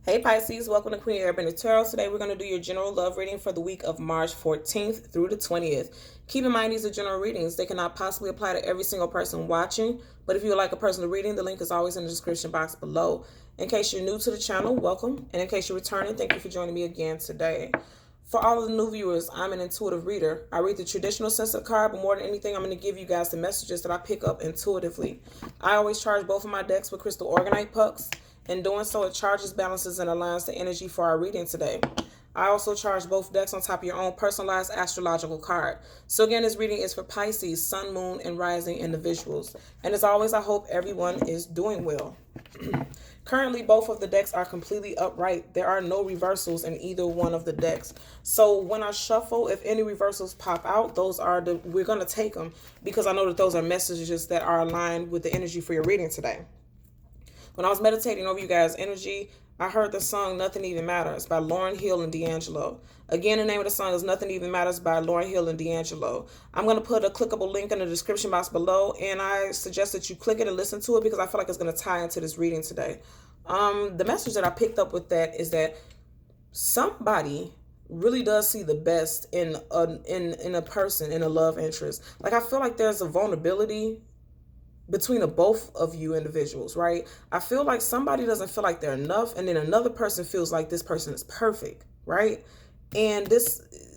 Hey Pisces, welcome to Queen Airbender Tarot. Today we're going to do your general love reading for the week of March 14th through the 20th. Keep in mind these are general readings. They cannot possibly apply to every single person watching, but if you would like a personal reading, the link is always in the description box below. In case you're new to the channel, welcome. And in case you're returning, thank you for joining me again today. For all of the new viewers, I'm an intuitive reader. I read the traditional sense of the card, but more than anything, I'm going to give you guys the messages that I pick up intuitively. I always charge both of my decks with crystal organite pucks. In doing so, it charges, balances, and aligns the energy for our reading today. I also charge both decks on top of your own personalized astrological card. So again, this reading is for Pisces, Sun, Moon, and Rising individuals. And as always, I hope everyone is doing well. Currently, both of the decks are completely upright. There are no reversals in either one of the decks. So when I shuffle, if any reversals pop out, we're going to take them because I know that those are messages that are aligned with the energy for your reading today. When I was meditating over you guys' energy, I heard the song Nothing Even Matters by Lauryn Hill and D'Angelo. Again, the name of the song is Nothing Even Matters by Lauryn Hill and D'Angelo. I'm going to put a clickable link in the description box below, and I suggest that you click it and listen to it because I feel like it's going to tie into this reading today. The message that I picked up with that is that somebody really does see the best in a person, in a love interest. Like, I feel like there's a vulnerability between the both of you individuals, right? I feel like somebody doesn't feel like they're enough, and then another person feels like this person is perfect, right? And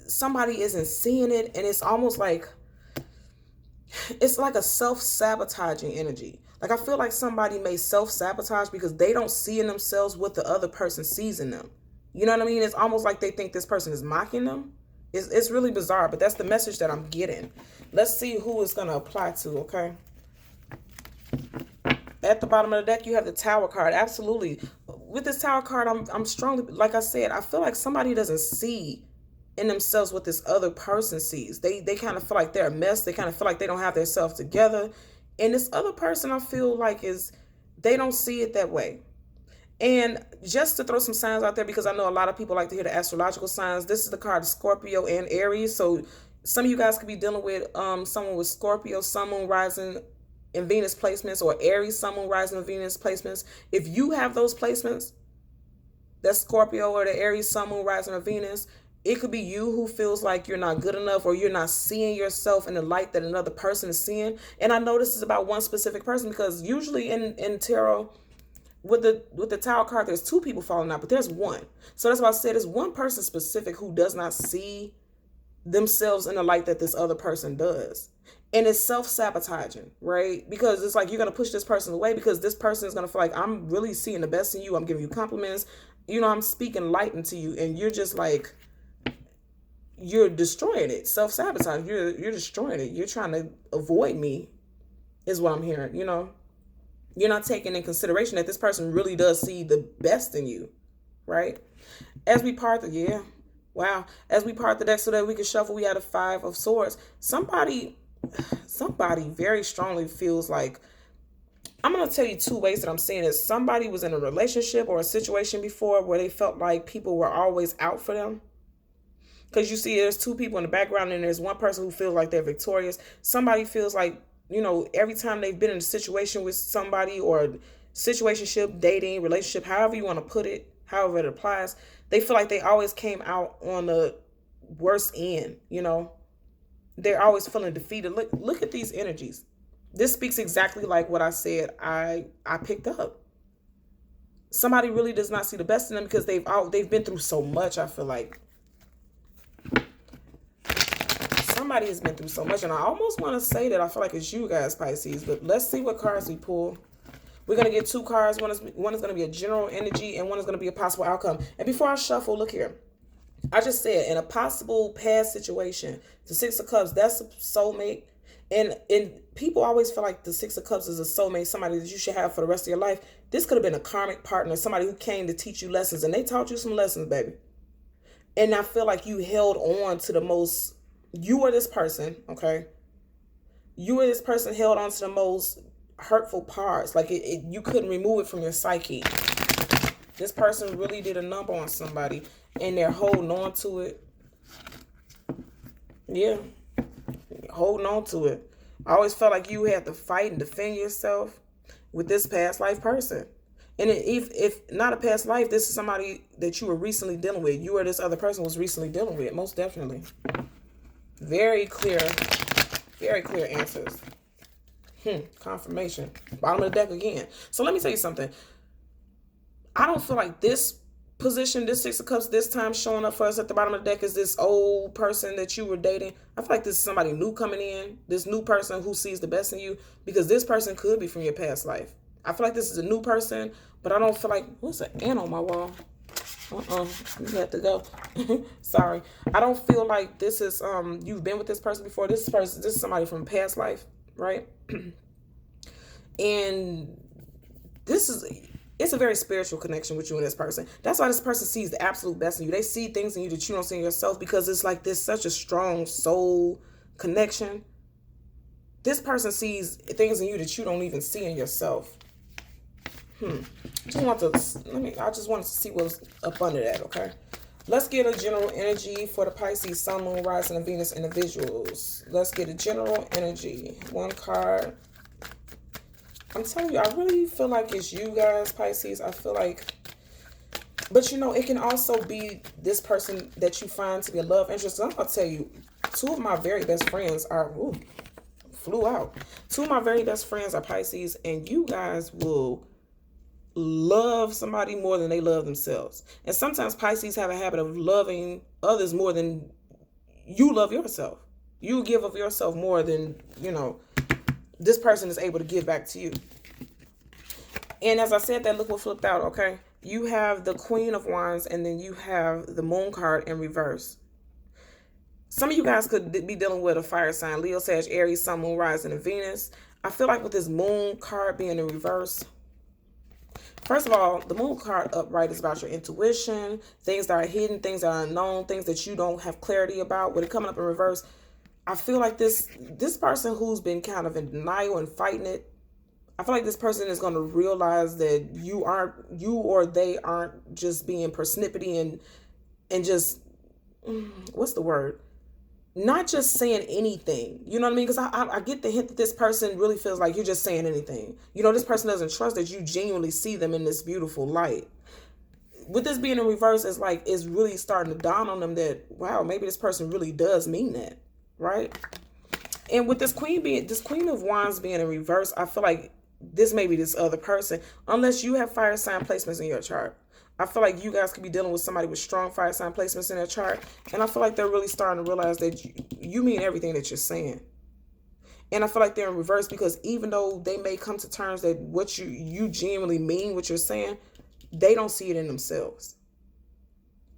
somebody isn't seeing it, and it's almost like it's like a self-sabotaging energy. Like, I feel like somebody may self-sabotage because they don't see in themselves what the other person sees in them. You know what I mean? It's almost like they think this person is mocking them. It's really bizarre, but that's the message that I'm getting. Let's see who it's going to apply to, okay? At the bottom of the deck, you have the Tower card. Absolutely. With this Tower card, I'm strongly, like I said, I feel like somebody doesn't see in themselves what this other person sees. They kind of feel like they're a mess. They kind of feel like they don't have themselves together. And this other person, I feel like they don't see it that way. And just to throw some signs out there, because I know a lot of people like to hear the astrological signs, this is the card Scorpio and Aries. So some of you guys could be dealing with someone with Scorpio, Sun, Moon, Rising, in Venus placements, or Aries, Sun, Moon, Rising, and Venus placements. If you have those placements, that's Scorpio or the Aries, Sun, Moon, Rising, or Venus, it could be you who feels like you're not good enough, or you're not seeing yourself in the light that another person is seeing. And I know this is about one specific person, because usually in tarot, with the Tower card, there's two people falling out, but there's one. So that's why I said it's one person specific who does not see themselves in the light that this other person does. And it's self-sabotaging, right? Because it's like you're going to push this person away because this person is going to feel like, I'm really seeing the best in you. I'm giving you compliments. You know, I'm speaking light into you. And you're just like, you're destroying it. Self-sabotage. You're destroying it. You're trying to avoid me is what I'm hearing, you know. You're not taking in consideration that this person really does see the best in you, right? As we part the, as we part the deck so that we can shuffle, we had a Five of Swords. Somebody very strongly feels like, I'm going to tell you two ways that I'm seeing it. Somebody was in a relationship or a situation before where they felt like people were always out for them. Because you see, there's two people in the background, and there's one person who feels like they're victorious. Somebody feels like, you know, every time they've been in a situation with somebody, or situationship, dating, relationship, however you want to put it, however it applies, they feel like they always came out on the worst end, you know. They're always feeling defeated. Look at these energies. This speaks exactly like what I said I picked up. Somebody really does not see the best in them because they've been through so much. I feel like somebody has been through so much, and I almost want to say that I feel like it's you guys, Pisces. But let's see what cards we pull. We're going to get two cards. One is going to be a general energy, and one is going to be a possible outcome. And before I shuffle, look here. I just said, in a possible past situation, the Six of Cups, that's a soulmate. And people always feel like the Six of Cups is a soulmate, somebody that you should have for the rest of your life. This could have been a karmic partner, somebody who came to teach you lessons, and they taught you some lessons, baby. And I feel like you held on to the most, you were this person, okay? You were this person held on to the most hurtful parts. Like you couldn't remove it from your psyche. This person really did a number on somebody, and they're holding on to it. Yeah, holding on to it. I always felt like you had to fight and defend yourself with this past life person. And if not a past life, this is somebody that you were recently dealing with. You or this other person was recently dealing with, most definitely. Very clear answers. Confirmation. Bottom of the deck again. So let me tell you something. I don't feel like this position, this Six of Cups, this time showing up for us at the bottom of the deck is this old person that you were dating. I feel like this is somebody new coming in. This new person who sees the best in you, because this person could be from your past life. I feel like this is a new person, but I don't feel like, what's an ant on my wall? You have to go. Sorry. I don't feel like this is, you've been with this person before. This is somebody from past life, right? And it's a very spiritual connection with you and this person. That's why this person sees the absolute best in you. They see things in you that you don't see in yourself, because it's like this such a strong soul connection. This person sees things in you that you don't even see in yourself. I just wanted to see what's up under that, okay? Let's get a general energy for the Pisces, Sun, Moon, Rising, and Venus individuals. Let's get a general energy. One card. I'm telling you, I really feel like it's you guys, Pisces. I feel like, but you know, it can also be this person that you find to be a love interest. I'm going to tell you, two of my very best friends are, flew out. Two of my very best friends are Pisces, and you guys will love somebody more than they love themselves. And sometimes Pisces have a habit of loving others more than you love yourself. You give of yourself more than, this person is able to give back to you. And as I said that, look what flipped out, okay? You have the Queen of Wands, and then you have the Moon card in reverse. Some of you guys could be dealing with a fire sign, Leo, Sag, Aries, Sun, Moon, Rising, and Venus. I feel like with this Moon card being in reverse, first of all, the Moon card upright is about your intuition, things that are hidden, things that are unknown, things that you don't have clarity about. With it coming up in reverse, I feel like this person who's been kind of in denial and fighting it, I feel like this person is going to realize that you or they aren't just being persnippety and just, what's the word? Not just saying anything. You know what I mean? Because I get the hint that this person really feels like you're just saying anything. This person doesn't trust that you genuinely see them in this beautiful light. With this being in reverse, it's really starting to dawn on them that, wow, maybe this person really does mean that. Right? And with this Queen of Wands being in reverse, I feel like this may be this other person, unless you have fire sign placements in your chart. I feel like you guys could be dealing with somebody with strong fire sign placements in their chart, and I feel like they're really starting to realize that you mean everything that you're saying. And I feel like they're in reverse because even though they may come to terms that what you genuinely mean what you're saying, they don't see it in themselves.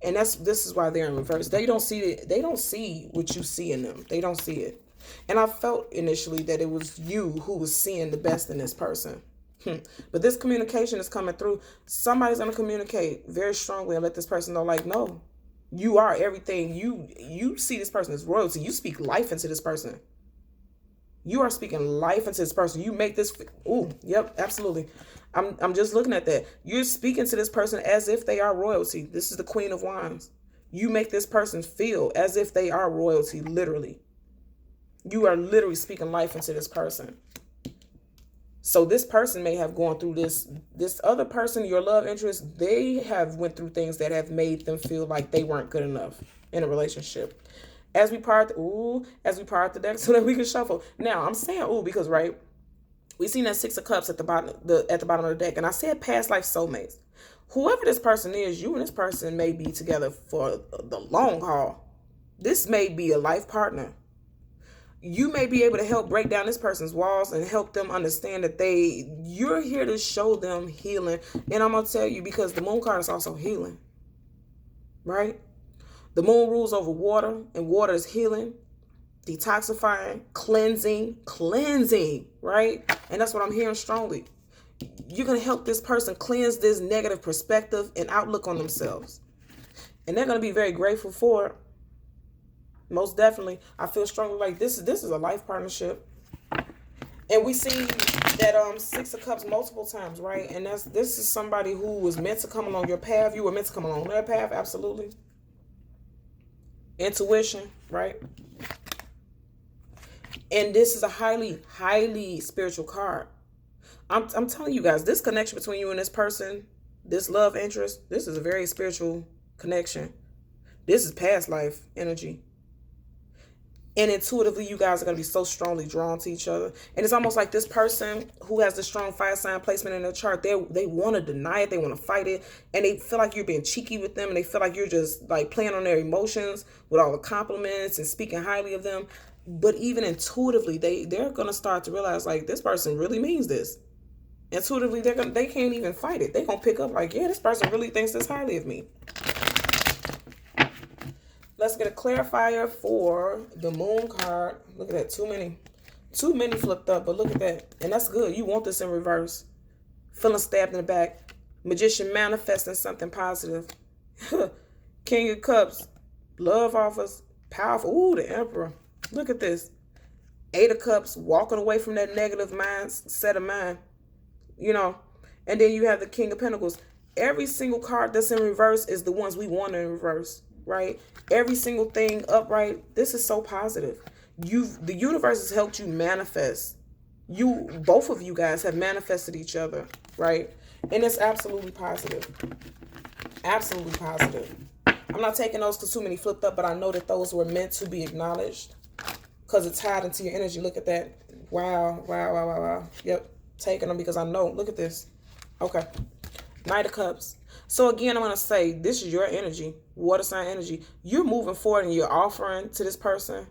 And this is why they're in reverse. They don't see what you see in them. They don't see it. And I felt initially that it was you who was seeing the best in this person. But this communication is coming through. Somebody's going to communicate very strongly and let this person know, like, no, you are everything. You see this person as royalty. You speak life into this person. You are speaking life into this person. You make this. Ooh, yep, absolutely. I'm just looking at that. You're speaking to this person as if they are royalty. This is the Queen of Wands. You make this person feel as if they are royalty, literally. You are literally speaking life into this person. So this person may have gone through this other person, your love interest, they have went through things that have made them feel like they weren't good enough in a relationship. As we part the deck so that we can shuffle. Now, I'm saying because, right, we seen that Six of Cups at the bottom of the deck, and I said past life soulmates. Whoever this person is, you and this person may be together for the long haul. This may be a life partner. You may be able to help break down this person's walls and help them understand that you're here to show them healing. And I'm going to tell you, because the Moon card is also healing, right? The Moon rules over water, and water is healing, detoxifying, cleansing, right? And that's what I'm hearing strongly. You're going to help this person cleanse this negative perspective and outlook on themselves. And they're going to be very grateful for it. Most definitely. I feel strongly like this is a life partnership. And we see that Six of Cups multiple times, right? And this is somebody who was meant to come along your path. You were meant to come along their path, absolutely. Intuition, right? And this is a highly, highly spiritual card. I'm telling you guys, this connection between you and this person, this love interest, this is a very spiritual connection. This is past life energy. And intuitively, you guys are going to be so strongly drawn to each other. And it's almost like this person who has the strong fire sign placement in their chart, they want to deny it. They want to fight it. And they feel like you're being cheeky with them. And they feel like you're just like playing on their emotions with all the compliments and speaking highly of them. But even intuitively, they're going to start to realize like this person really means this. Intuitively, they can't even fight it. They're going to pick up like, yeah, this person really thinks this highly of me. Let's get a clarifier for the moon card. Look at that. Too many flipped up, but look at that. And that's good. You want this in reverse. Feeling stabbed in the back. Magician manifesting something positive. King of Cups. Love offers. Powerful. Ooh, the Emperor. Look at this. 8 of Cups. Walking away from that negative set of mind. You know. And then you have the King of Pentacles. Every single card that's in reverse is the ones we want in reverse. Right? Every single thing upright. This is so positive. The universe has helped you manifest. Both of you guys have manifested each other, right? And it's absolutely positive. Absolutely positive. I'm not taking those because too many flipped up, but I know that those were meant to be acknowledged because it's tied into your energy. Look at that. Wow, wow, wow, wow, wow. Yep, taking them because I know. Look at this. Okay. Knight of Cups. So again, I'm going to say this is your energy, water sign energy. You're moving forward and you're offering to this person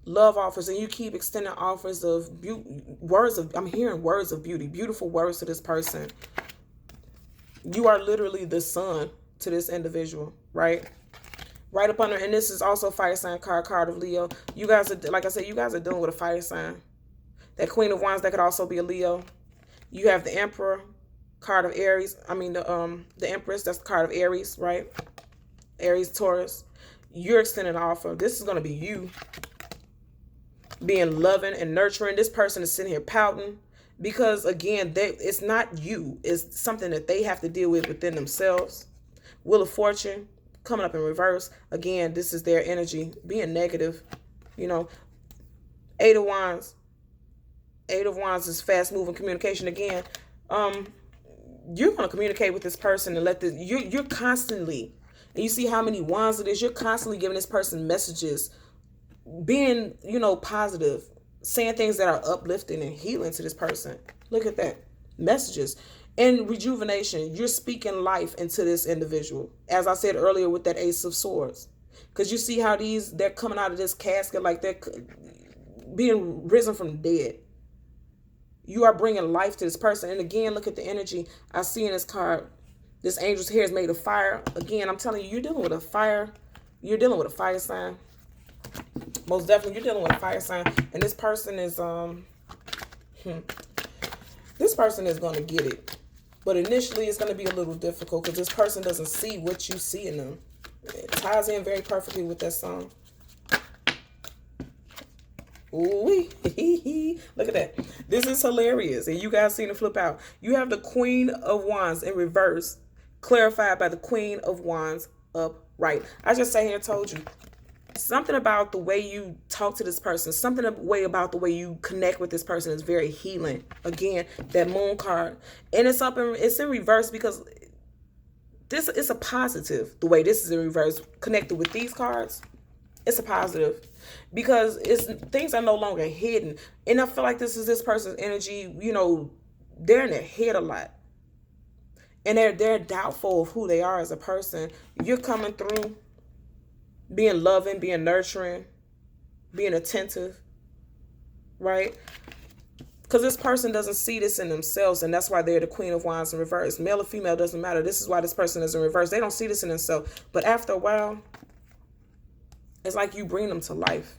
love offers, and you keep extending offers of I'm hearing words of beauty, beautiful words to this person. You are literally the sun to this individual, right? Right up under, and this is also fire sign card of Leo. You guys are, like I said, you guys are dealing with a fire sign. That Queen of Wands, that could also be a Leo. You have the Emperor, card of Aries. I mean, the Empress, that's the card of Aries, right? Aries, Taurus. You're extending an offer. This is going to be you being loving and nurturing. This person is sitting here pouting because, again, it's not you. It's something that they have to deal with within themselves. Wheel of Fortune coming up in reverse. Again, this is their energy being negative. You know, 8 of Wands. 8 of Wands is fast-moving communication. Again, you're going to communicate with this person and let this, you're constantly, and you see how many wands it is, you're constantly giving this person messages, being, you know, positive, saying things that are uplifting and healing to this person. Look at that. Messages. And rejuvenation. You're speaking life into this individual. As I said earlier with that Ace of Swords. Because you see how they're coming out of this casket like they're being risen from the dead. You are bringing life to this person. And again, look at the energy I see in this card. This angel's hair is made of fire. Again, I'm telling you, you're dealing with a fire. You're dealing with a fire sign. Most definitely, you're dealing with a fire sign. And this person is, this person is going to get it. But initially, it's going to be a little difficult because this person doesn't see what you see in them. It ties in very perfectly with that song. Ooh, look at that. This is hilarious. And you guys seen it flip out. You have the Queen of Wands in reverse, clarified by the Queen of Wands upright. I just sat here and told you. Something about the way you talk to this person, something about the way you connect with this person is very healing. Again, that Moon card. And it's in reverse because this is a positive. The way this is in reverse, connected with these cards, it's a positive. Because things are no longer hidden. And I feel like this is this person's energy, you know, they're in their head a lot. And they're doubtful of who they are as a person. You're coming through being loving, being nurturing, being attentive, right? Because this person doesn't see this in themselves, and that's why they're the Queen of Wands in reverse. Male or female doesn't matter. This is why this person is in reverse. They don't see this in themselves. But after a while, it's like you bring them to life.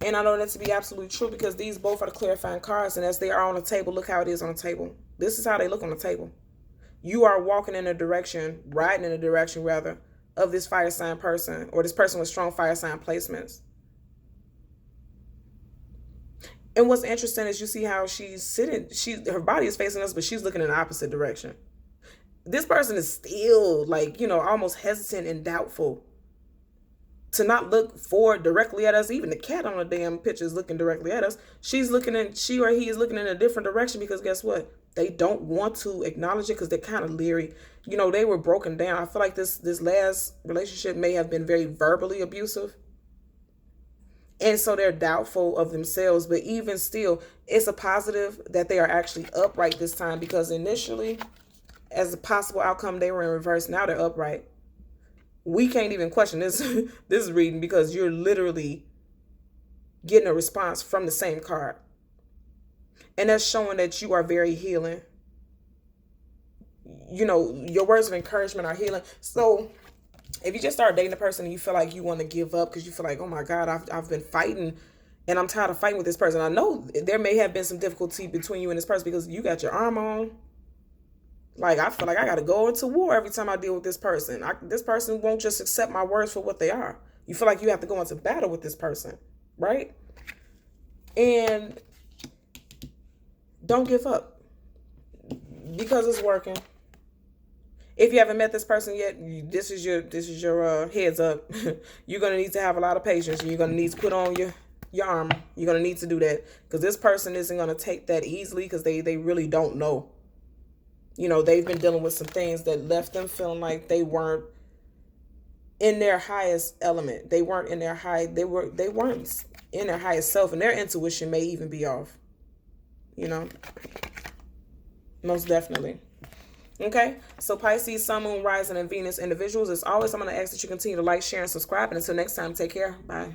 And I know that to be absolutely true because these both are the clarifying cards, and as they are on the table, look how it is on the table. This is how they look on the table. You are walking in a direction, riding in a direction, rather, of this fire sign person, or this person with strong fire sign placements. And what's interesting is you see how she's sitting, her body is facing us, but she's looking in the opposite direction. This person is still like, you know, almost hesitant and doubtful to not look forward directly at us. Even the cat on the damn picture is looking directly at us. She or he is looking in a different direction because guess what? They don't want to acknowledge it because they're kind of leery. You know, they were broken down. I feel like this last relationship may have been very verbally abusive. And so they're doubtful of themselves. But even still, it's a positive that they are actually upright this time, because initially, as a possible outcome, they were in reverse. Now they're upright. We can't even question this this reading, because you're literally getting a response from the same card. And that's showing that you are very healing. You know, your words of encouragement are healing. So if you just start dating a person and you feel like you want to give up because you feel like, oh my God, I've been fighting and I'm tired of fighting with this person. I know there may have been some difficulty between you and this person because you got your arm on. Like, I feel like I got to go into war every time I deal with this person. This person won't just accept my words for what they are. You feel like you have to go into battle with this person, right? And don't give up because it's working. If you haven't met this person yet, this is your heads up. You're going to need to have a lot of patience. You're going to need to put on your armor. You're going to need to do that because this person isn't going to take that easily because they really don't know. You know, they've been dealing with some things that left them feeling like they weren't in their highest element. They weren't in their they weren't in their highest self, and their intuition may even be off. You know, most definitely. Okay, so Pisces, Sun, Moon, Rising, and Venus individuals, as always, I'm going to ask that you continue to like, share, and subscribe. And until next time, take care. Bye.